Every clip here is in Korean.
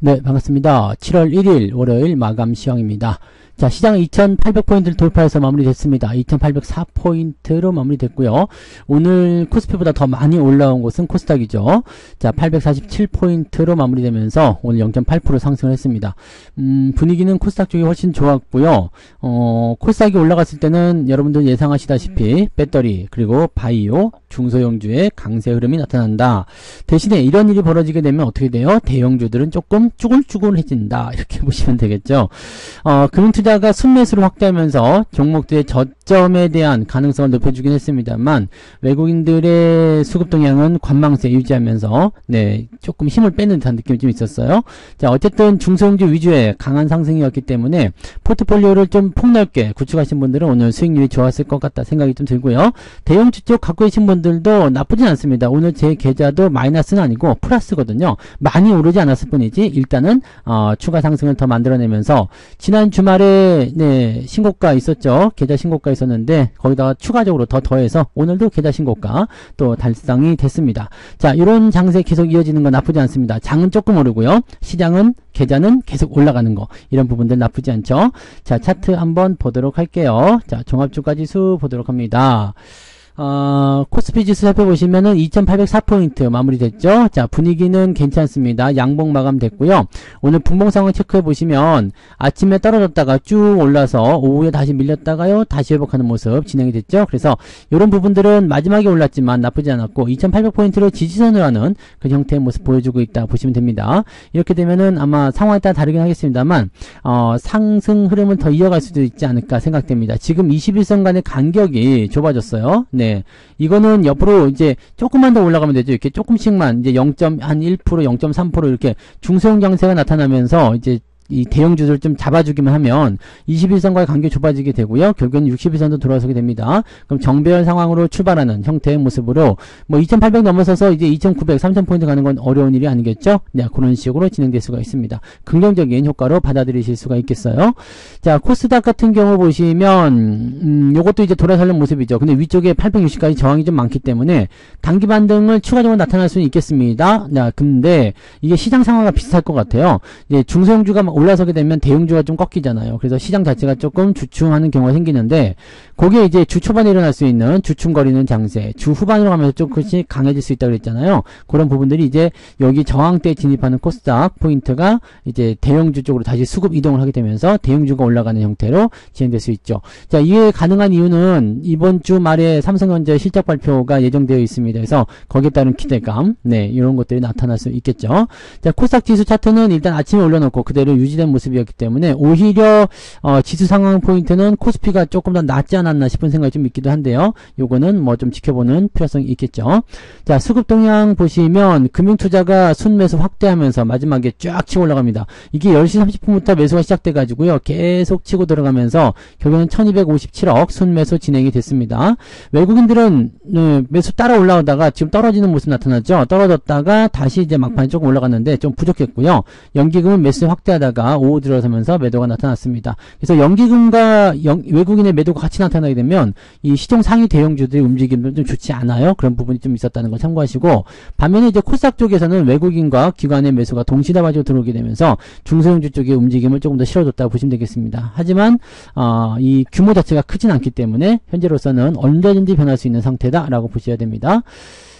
네, 반갑습니다. 7월 1일 월요일 마감 시황입니다. 자, 시장은 2800포인트를 돌파해서 마무리됐습니다. 2804포인트로 마무리됐고요. 오늘 코스피보다 더 많이 올라온 곳은 코스닥이죠. 자, 847포인트로 마무리되면서 오늘 0.8% 상승을 했습니다. 분위기는 코스닥 쪽이 훨씬 좋았고요. 코스닥이 올라갔을 때는 여러분들 예상하시다시피 배터리 그리고 바이오 중소형주의 강세 흐름이 나타난다. 대신에 이런 일이 벌어지게 되면 어떻게 돼요? 대형주들은 조금 쭈글쭈글해진다. 이렇게 보시면 되겠죠. 금융투자가 순매수를 확대하면서 종목들의 저점에 대한 가능성을 높여주긴 했습니다만 외국인들의 수급 동향은 관망세 유지하면서 네, 조금 힘을 빼는 듯한 느낌이 좀 있었어요. 자, 어쨌든 중소형주 위주의 강한 상승이었기 때문에 포트폴리오를 좀 폭넓게 구축하신 분들은 오늘 수익률이 좋았을 것 같다 생각이 좀 들고요. 대형주 쪽 갖고 계신 분들도 나쁘진 않습니다. 오늘 제 계좌도 마이너스는 아니고 플러스거든요. 많이 오르지 않았을 뿐이지 일단은 추가 상승을 더 만들어내면서 지난 주말에 네, 신고가 있었죠. 계좌 신고가 있었는데 거기다가 추가적으로 더 더해서 오늘도 계좌 신고가 또 달성이 됐습니다. 자, 이런 장세 계속 이어지는 건 나쁘지 않습니다. 장은 조금 오르고요. 시장은 계좌는 계속 올라가는 거, 이런 부분들 나쁘지 않죠. 자, 차트 한번 보도록 할게요. 자, 종합주가지수 보도록 합니다. 코스피 지수 살펴보시면은 2804포인트 마무리됐죠. 자, 분위기는 괜찮습니다. 양봉 마감됐고요. 오늘 분봉 상황 체크해보시면 아침에 떨어졌다가 쭉 올라서 오후에 다시 밀렸다가요 다시 회복하는 모습 진행이 됐죠. 그래서 이런 부분들은 마지막에 올랐지만 나쁘지 않았고 2800포인트를 지지선으로 하는 그 형태의 모습 보여주고 있다 보시면 됩니다. 이렇게 되면은 아마 상황에 따라 다르긴 하겠습니다만 상승 흐름은 더 이어갈 수도 있지 않을까 생각됩니다. 지금 21선 간의 간격이 좁아졌어요. 네, 이거는 옆으로 이제 조금만 더 올라가면 되죠. 이렇게 조금씩만 이제 0.1%, 0.3% 이렇게 중소형 장세가 나타나면서 이제 이 대형주들 좀 잡아주기만 하면 21선과의 간격이 좁아지게 되고요. 결국은 61선도 돌아서게 됩니다. 그럼 정배열 상황으로 출발하는 형태의 모습으로 뭐 2800 넘어서서 이제 2900, 3000포인트 가는 건 어려운 일이 아니겠죠? 네, 그런 식으로 진행될 수가 있습니다. 긍정적인 효과로 받아들이실 수가 있겠어요. 자, 코스닥 같은 경우 보시면 요것도 이제 돌아서는 모습이죠. 근데 위쪽에 860까지 저항이 좀 많기 때문에 단기 반등을 추가적으로 나타날 수는 있겠습니다. 네, 근데 이게 시장 상황과 비슷할 것 같아요. 이제 중소형주가 올라서게 되면 대형주가 좀 꺾이잖아요. 그래서 시장 자체가 조금 주춤하는 경우가 생기는데 그게 이제 주 초반에 일어날 수 있는 주춤거리는 장세, 주 후반으로 가면서 조금씩 강해질 수 있다고 그랬잖아요. 그런 부분들이 이제 여기 저항대에 진입하는 코스닥 포인트가 이제 대형주 쪽으로 다시 수급 이동을 하게 되면서 대형주가 올라가는 형태로 진행될 수 있죠. 자, 이해 가능한 이유는 이번 주 말에 삼성전자 실적 발표가 예정되어 있습니다. 그래서 거기에 따른 기대감, 네, 이런 것들이 나타날 수 있겠죠. 자, 코스닥 지수 차트는 일단 아침에 올려놓고 그대로 유지된 모습이었기 때문에 오히려 지수 상황 포인트는 코스피가 조금 더 낫지 않았나 싶은 생각이 좀 있기도 한데요. 요거는 뭐 좀 지켜보는 필요성이 있겠죠. 자, 수급 동향 보시면 금융투자가 순매수 확대하면서 마지막에 쫙 치고 올라갑니다. 이게 10시 30분부터 매수가 시작돼 가지고요. 계속 치고 들어가면서 결국은 1257억 순매수 진행이 됐습니다. 외국인들은 매수 따라 올라오다가 지금 떨어지는 모습 나타났죠. 떨어졌다가 다시 이제 막판에 조금 올라갔는데 좀 부족했고요. 연기금은 매수 확대하다가 오후 들어서면서 매도가 나타났습니다. 그래서 연기금과 외국인의 매도가 같이 나타나게 되면 이 시총 상위 대형주들의 움직임도 좀 좋지 않아요. 그런 부분이 좀 있었다는 걸 참고하시고, 반면에 이제 코스닥 쪽에서는 외국인과 기관의 매수가 동시다발적으로 들어오게 되면서 중소형주 쪽의 움직임을 조금 더 실어줬다고 보시면 되겠습니다. 하지만 이 규모 자체가 크진 않기 때문에 현재로서는 언제든지 변할 수 있는 상태다라고 보셔야 됩니다.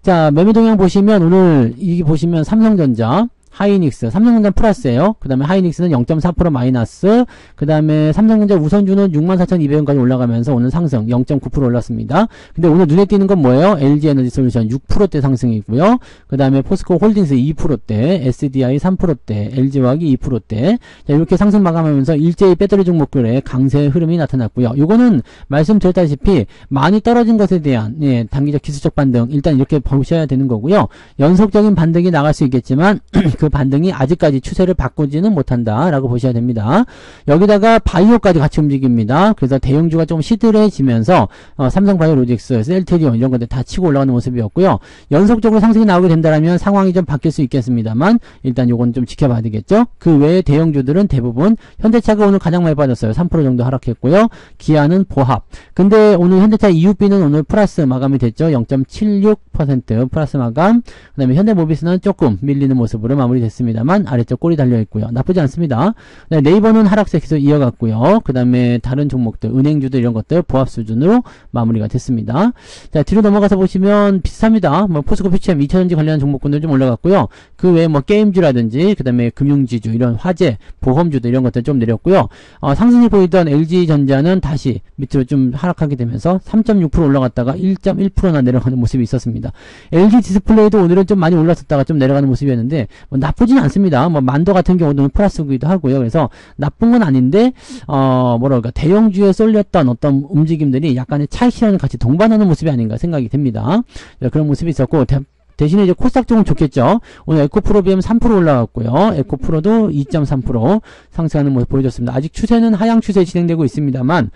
자, 매매 동향 보시면 오늘 이게 보시면 삼성전자, 하이닉스, 삼성전자 플러스예요. 그 다음에 하이닉스는 0.4% 마이너스, 그 다음에 삼성전자 우선주는 64,200원까지 올라가면서 오늘 상승 0.9% 올랐습니다. 근데 오늘 눈에 띄는 건 뭐예요? LG에너지솔루션 6%대 상승이고요. 그 다음에 포스코 홀딩스 2%대, SDI 3%대, LG화학이 2%대. 자, 이렇게 상승 마감하면서 일제히 배터리 종목들의 강세 흐름이 나타났고요. 요거는 말씀드렸다시피 많이 떨어진 것에 대한 단기적 기술적 반등, 일단 이렇게 보셔야 되는 거고요. 연속적인 반등이 나갈 수 있겠지만 그 반등이 아직까지 추세를 바꾸지는 못한다라고 보셔야 됩니다. 여기다가 바이오까지 같이 움직입니다. 그래서 대형주가 좀 시들해지면서 삼성바이오로직스, 셀트리온 이런 것들 다 치고 올라가는 모습이었고요. 연속적으로 상승이 나오게 된다면 상황이 좀 바뀔 수 있겠습니다만 일단 요건 좀 지켜봐야 되겠죠. 그 외에 대형주들은 대부분 현대차가 오늘 가장 많이 빠졌어요. 3% 정도 하락했고요. 기아는 보합. 근데 오늘 현대차 EUB는 오늘 플러스 마감이 됐죠. 0.76% 플러스 마감. 그 다음에 현대모비스는 조금 밀리는 모습으로 마무리 마무리됐습니다만 아래쪽 꼬리 달려있고요. 나쁘지 않습니다. 네, 네이버는 하락세 계속 이어갔고요. 그 다음에 다른 종목들, 은행주들 이런 것들 보합 수준으로 마무리가 됐습니다. 자, 뒤로 넘어가서 보시면 비슷합니다. 뭐 포스코 PCM 2차전지 관련한 종목군들 좀 올라갔고요. 그 외에 뭐 게임주라든지 그 다음에 금융지주 이런 화재, 보험주들 이런 것들 좀 내렸고요. 상승이 보이던 LG전자는 다시 밑으로 좀 하락하게 되면서 3.6% 올라갔다가 1.1%나 내려가는 모습이 있었습니다. LG 디스플레이도 오늘은 좀 많이 올랐었다가 좀 내려가는 모습이었는데 뭐 나쁘진 않습니다. 뭐 만도 같은 경우는 플러스기도 하고요. 그래서 나쁜 건 아닌데 뭐랄까 대형주에 쏠렸던 어떤 움직임들이 약간의 차익 실현을 같이 동반하는 모습이 아닌가 생각이 됩니다. 그런 모습이 있었고 대신에 이제 코스닥 쪽은 좋겠죠. 오늘 에코프로 비하면 3% 올라갔고요. 에코프로도 2.3% 상승하는 모습 보여줬습니다. 아직 추세는 하향 추세 진행되고 있습니다만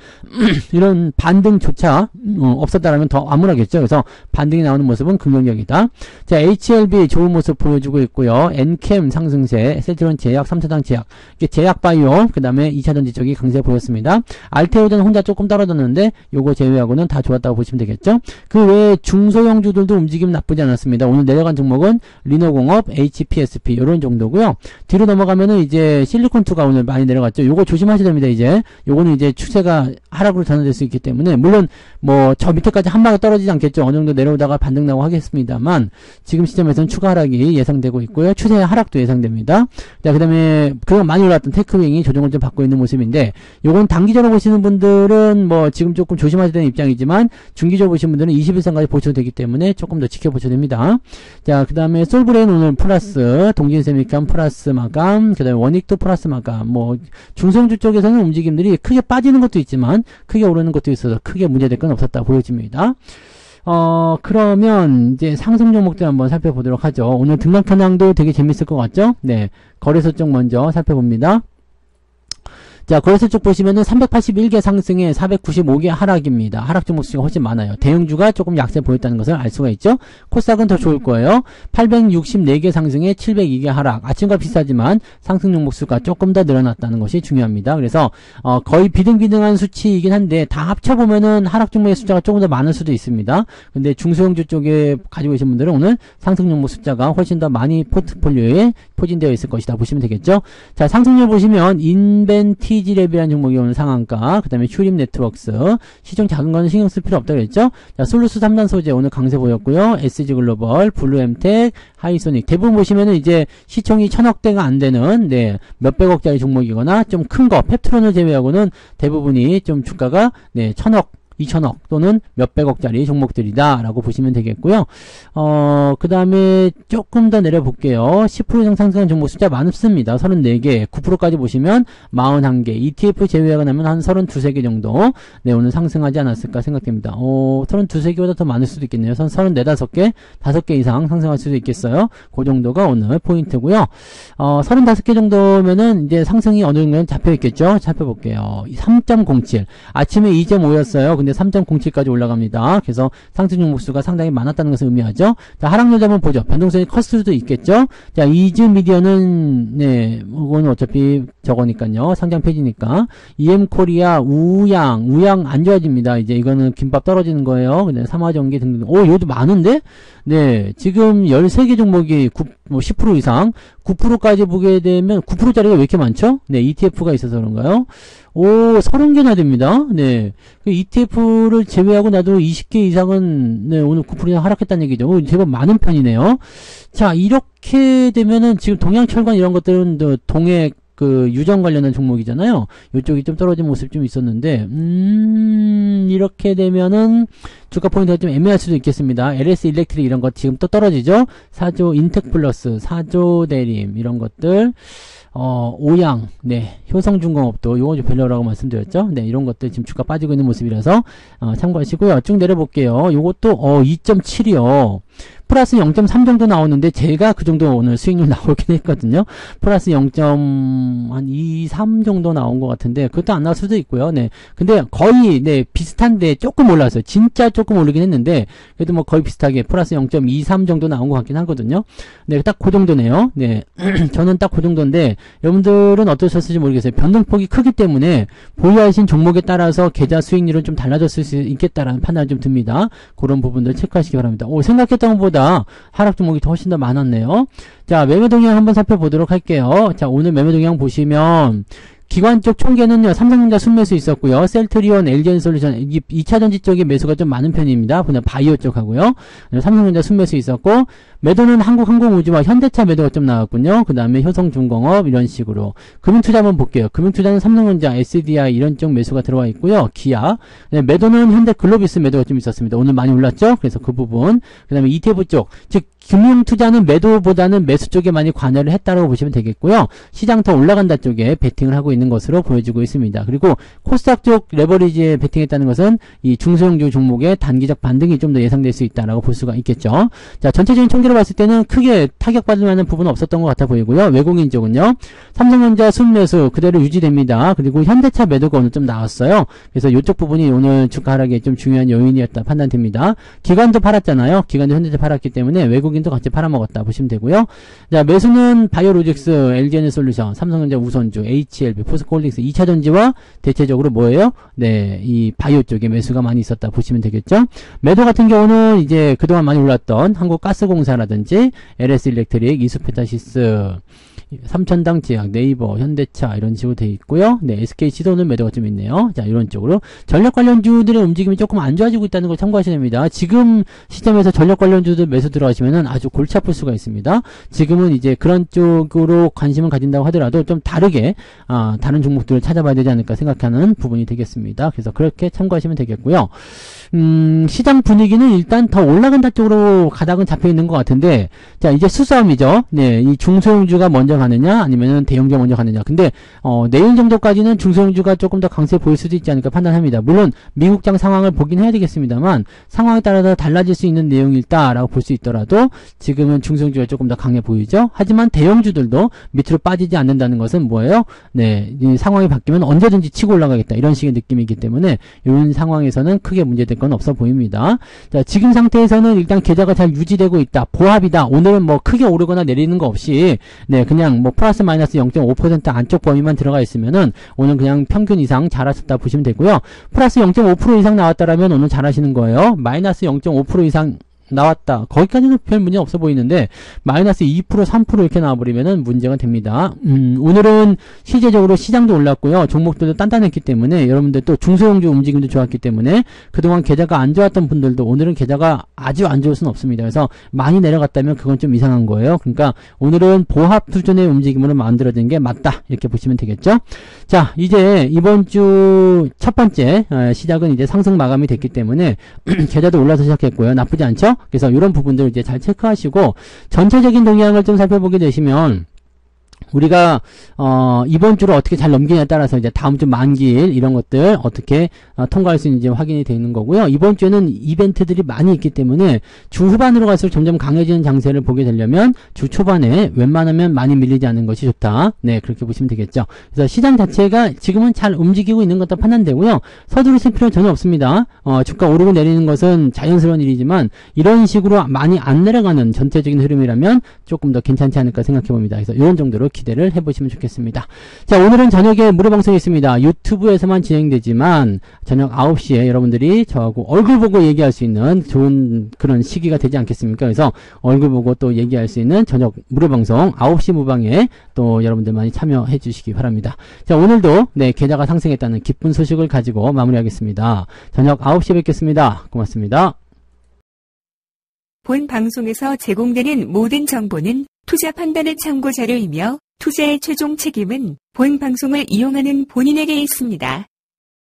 이런 반등조차 없었다라면 더 암울하겠죠. 그래서 반등이 나오는 모습은 긍정적이다. 자, HLB 좋은 모습 보여주고 있고요. 엔캠 상승세, 셀트론 제약, 3차장 제약, 제약 바이오, 그 다음에 2차전지 쪽이 강세 보였습니다. 알테오는 혼자 조금 떨어졌는데 요거 제외하고는 다 좋았다고 보시면 되겠죠. 그 외에 중소형주들도 움직임 나쁘지 않았습니다. 오늘 내려간 종목은 리노공업, HPSP 이런 정도고요. 뒤로 넘어가면은 이제 실리콘2가 오늘 많이 내려갔죠. 요거 조심하셔야 됩니다. 이제 요거는 이제 추세가 하락으로 전환될 수 있기 때문에 물론 뭐 저 밑에까지 한 방에 떨어지지 않겠죠. 어느 정도 내려오다가 반등 나고 하겠습니다만 지금 시점에서는 추가 하락이 예상되고 있고요. 추세 하락도 예상됩니다. 자, 그다음에 그동안 많이 올랐던 테크윙이 조정을 좀 받고 있는 모습인데 요건 단기적으로 보시는 분들은 뭐 지금 조금 조심하셔야 되는 입장이지만 중기적으로 보시는 분들은 21선까지 보셔도 되기 때문에 조금 더 지켜보셔야 됩니다. 자, 그 다음에 솔브레인 오늘 플러스, 동진세미캄 플러스 마감, 그 다음에 원익도 플러스 마감, 뭐 중성주 쪽에서는 움직임들이 크게 빠지는 것도 있지만 크게 오르는 것도 있어서 크게 문제될 건 없었다 보여집니다. 그러면 이제 상승 종목들 한번 살펴보도록 하죠. 오늘 등락 현황도 되게 재밌을 것 같죠? 네, 거래소 쪽 먼저 살펴봅니다. 자, 거래소 쪽 보시면은 381개 상승에 495개 하락입니다. 하락 종목 수가 훨씬 많아요. 대형주가 조금 약세 보였다는 것을 알 수가 있죠. 코스닥은 더 좋을 거예요. 864개 상승에 702개 하락. 아침과 비슷하지만 상승 종목 수가 조금 더 늘어났다는 것이 중요합니다. 그래서 거의 비등비등한 수치이긴 한데 다 합쳐보면은 하락 종목의 숫자가 조금 더 많을 수도 있습니다. 근데 중소형주 쪽에 가지고 계신 분들은 오늘 상승 종목 숫자가 훨씬 더 많이 포트폴리오에 포진되어 있을 것이다 보시면 되겠죠. 자, 상승률 보시면 TG랩이라는 종목이 오늘 상한가, 그 다음에 슈림 네트워크스, 시총 작은 거는 신경 쓸 필요 없다고 그랬죠. 자, 솔루스 3단 소재 오늘 강세 보였고요. SG글로벌, 블루엠텍, 하이소닉. 대부분 보시면은 이제 시총이 1000억대가 안 되는, 네, 몇백억짜리 종목이거나 좀 큰 거, 펩트론을 제외하고는 대부분이 좀 주가가, 네, 1000억, 2000억 또는 몇백억짜리 종목들이다 라고 보시면 되겠고요. 그 다음에 조금 더 내려볼게요. 10% 이상 상승한 종목 숫자 많습니다. 34개, 9%까지 보시면 41개, ETF 제외하고 나면 한 32, 개 정도, 네, 오늘 상승하지 않았을까 생각됩니다. 32, 개보다 더 많을 수도 있겠네요. 34, 5개, 5개 이상 상승할 수도 있겠어요. 그 정도가 오늘 포인트고요. 35개 정도면은 이제 상승이 어느 정도는 잡혀 있겠죠. 살펴볼게요. 3.07, 아침에 2.5였어요. 근데 3.07까지 올라갑니다. 그래서 상승 종목 수가 상당히 많았다는 것을 의미하죠. 자, 하락률 한번 보죠. 변동성이 컸을 수도 있겠죠. 자, 이즈미디어는, 네, 이거는 어차피 저거니까요. 상장 폐지니까. EM코리아, 우양 안 좋아집니다. 이제 이거는 김밥 떨어지는 거예요. 근데 삼화전기 등등. 얘도 많은데? 네, 지금 13개 종목이 10% 이상, 9%까지 보게 되면 9%짜리가 왜 이렇게 많죠? 네, ETF가 있어서 그런가요? 30개나 됩니다. 네. ETF를 제외하고 나도 20개 이상은, 네, 오늘 9%나 하락했다는 얘기죠. 제법 많은 편이네요. 자, 이렇게 되면은 지금 동양철관 이런 것들은 동해 유전 관련한 종목이잖아요. 이쪽이 좀 떨어진 모습 좀 있었는데, 이렇게 되면은 주가 포인트가 좀 애매할 수도 있겠습니다. LS 일렉트릭 이런 것 지금 또 떨어지죠? 사조 인텍플러스, 사조 대림 이런 것들, 오양, 네, 효성중공업도 요거 좀 별로라고 말씀드렸죠? 네, 이런 것들 지금 주가 빠지고 있는 모습이라서, 참고하시고요. 쭉 내려볼게요. 요것도, 2.7이요. 플러스 0.3 정도 나오는데 제가 그 정도 오늘 수익률 나오긴 했거든요. 플러스 0.2, 3 정도 나온 것 같은데 그것도 안 나올 수도 있고요. 네, 근데 거의 네 비슷한데 조금 올랐어요. 진짜 조금 오르긴 했는데 그래도 뭐 거의 비슷하게 플러스 0.23 정도 나온 것 같긴 하거든요. 네, 딱 그 정도네요. 네, 저는 딱 그 정도인데 여러분들은 어떠셨을지 모르겠어요. 변동폭이 크기 때문에 보유하신 종목에 따라서 계좌 수익률은 좀 달라졌을 수 있겠다라는 판단이 좀 듭니다. 그런 부분들 체크하시기 바랍니다. 생각했던 것보다 오히려 하락 종목이 더 훨씬 더 많았네요. 자, 매매 동향 한번 살펴보도록 할게요. 자, 오늘 매매 동향 보시면 기관 쪽 총계는요, 삼성전자 순매수 있었고요. 셀트리온, LG엔솔루션, 2차전지 쪽에 매수가 좀 많은 편입니다. 그냥 바이오 쪽하고요. 삼성전자 순매수 있었고, 매도는 한국항공우주와 현대차 매도가 좀 나왔군요. 그 다음에 효성중공업 이런 식으로. 금융투자 한번 볼게요. 금융투자는 삼성전자, SDI 이런 쪽 매수가 들어와 있고요. 기아. 네, 매도는 현대글로비스 매도가 좀 있었습니다. 오늘 많이 올랐죠? 그래서 그 부분. 그 다음에 ETF 쪽. 즉, 금융투자는 매도보다는 매수 쪽에 많이 관여를 했다라고 보시면 되겠고요. 시장 더 올라간다 쪽에 베팅을 하고 있는 것으로 보여지고 있습니다. 그리고 코스닥 쪽 레버리지에 베팅했다는 것은 이 중소형주 종목의 단기적 반등이 좀 더 예상될 수 있다라고 볼 수가 있겠죠. 자, 전체적인 총계로 봤을 때는 크게 타격받을 만한 부분은 없었던 것 같아 보이고요. 외국인 쪽은요. 삼성전자 순매수 그대로 유지됩니다. 그리고 현대차 매도가 오늘 좀 나왔어요. 그래서 이쪽 부분이 오늘 주가 하락에 좀 중요한 요인이었다 판단됩니다. 기관도 팔았잖아요. 기관도 현대차 팔았기 때문에 외국인도 같이 팔아먹었다 보시면 되고요. 자, 매수는 바이오로직스, LG엔솔루션, 삼성전자 우선주, HLB, 포스코홀딩스 2차전지와 대체적으로 뭐예요? 네, 이 바이오 쪽에 매수가 많이 있었다 보시면 되겠죠. 매도 같은 경우는 이제 그동안 많이 올랐던 한국가스공사라든지 LS일렉트릭, 이수페타시스, 삼천당 제약, 네이버, 현대차 이런 식으로 되어 있고요. 네, SK시도는 매도가 좀 있네요. 자, 이런 쪽으로 전력 관련주들의 움직임이 조금 안 좋아지고 있다는 걸 참고하셔야 됩니다. 지금 시점에서 전력 관련주들 매수 들어가시면은 아주 골치 아플 수가 있습니다. 지금은 이제 그런 쪽으로 관심을 가진다고 하더라도 좀 다르게 다른 종목들을 찾아봐야 되지 않을까 생각하는 부분이 되겠습니다. 그래서 그렇게 참고하시면 되겠고요. 시장 분위기는 일단 더 올라간다 쪽으로 가닥은 잡혀 있는 것 같은데, 자, 이제 수싸움이죠. 네, 이 중소형주가 먼저 가느냐, 아니면은 대형주가 먼저 가느냐. 근데, 내일 정도까지는 중소형주가 조금 더 강세 보일 수도 있지 않을까 판단합니다. 물론, 미국장 상황을 보긴 해야 되겠습니다만, 상황에 따라서 달라질 수 있는 내용일다라고 볼 수 있더라도, 지금은 중소형주가 조금 더 강해 보이죠. 하지만 대형주들도 밑으로 빠지지 않는다는 것은 뭐예요? 네, 이 상황이 바뀌면 언제든지 치고 올라가겠다. 이런 식의 느낌이기 때문에, 이런 상황에서는 크게 문제될 건 없어 보입니다. 자, 지금 상태에서는 일단 계좌가 잘 유지되고 있다. 보합이다. 오늘은 뭐 크게 오르거나 내리는 거 없이, 네, 그냥 뭐 플러스 마이너스 0.5% 안쪽 범위만 들어가 있으면은 오늘 그냥 평균 이상 잘하셨다 보시면 되고요. 플러스 0.5% 이상 나왔다라면 오늘 잘하시는 거예요. 마이너스 0.5% 이상 나왔다. 거기까지는 별 문제 없어 보이는데 마이너스 2%, 3% 이렇게 나와버리면은 문제가 됩니다. 오늘은 실제적으로 시장도 올랐고요. 종목들도 단단했기 때문에 여러분들 또 중소형주 움직임도 좋았기 때문에 그동안 계좌가 안 좋았던 분들도 오늘은 계좌가 아주 안 좋을 수는 없습니다. 그래서 많이 내려갔다면 그건 좀 이상한 거예요. 그러니까 오늘은 보합 수준의 움직임으로 만들어진 게 맞다. 이렇게 보시면 되겠죠. 자, 이제 이번 주 첫 번째 시작은 이제 상승 마감이 됐기 때문에 계좌도 올라서 시작했고요. 나쁘지 않죠? 그래서 이런 부분들 이제 잘 체크하시고 전체적인 동향을 좀 살펴보게 되시면 우리가 이번 주를 어떻게 잘 넘기냐에 따라서 이제 다음 주 만기일 이런 것들 어떻게 통과할 수 있는지 확인이 되는 거고요. 이번 주에는 이벤트들이 많이 있기 때문에 주 후반으로 갈수록 점점 강해지는 장세를 보게 되려면 주 초반에 웬만하면 많이 밀리지 않는 것이 좋다. 네, 그렇게 보시면 되겠죠. 그래서 시장 자체가 지금은 잘 움직이고 있는 것도 판단되고요. 서두르실 필요는 전혀 없습니다. 주가 오르고 내리는 것은 자연스러운 일이지만 이런 식으로 많이 안 내려가는 전체적인 흐름이라면 조금 더 괜찮지 않을까 생각해 봅니다. 그래서 이런 정도로 기대를 해보시면 좋겠습니다. 자, 오늘은 저녁에 무료 방송이 있습니다. 유튜브에서만 진행되지만 저녁 9시에 여러분들이 저하고 얼굴 보고 얘기할 수 있는 좋은 그런 시기가 되지 않겠습니까? 그래서 얼굴 보고 또 얘기할 수 있는 저녁 무료 방송 9시 무방에 또 여러분들 많이 참여해 주시기 바랍니다. 자, 오늘도 네, 계좌가 상승했다는 기쁜 소식을 가지고 마무리하겠습니다. 저녁 9시에 뵙겠습니다. 고맙습니다. 본 방송에서 제공되는 모든 정보는 투자 판단의 참고 자료이며 투자의 최종 책임은 본 방송을 이용하는 본인에게 있습니다.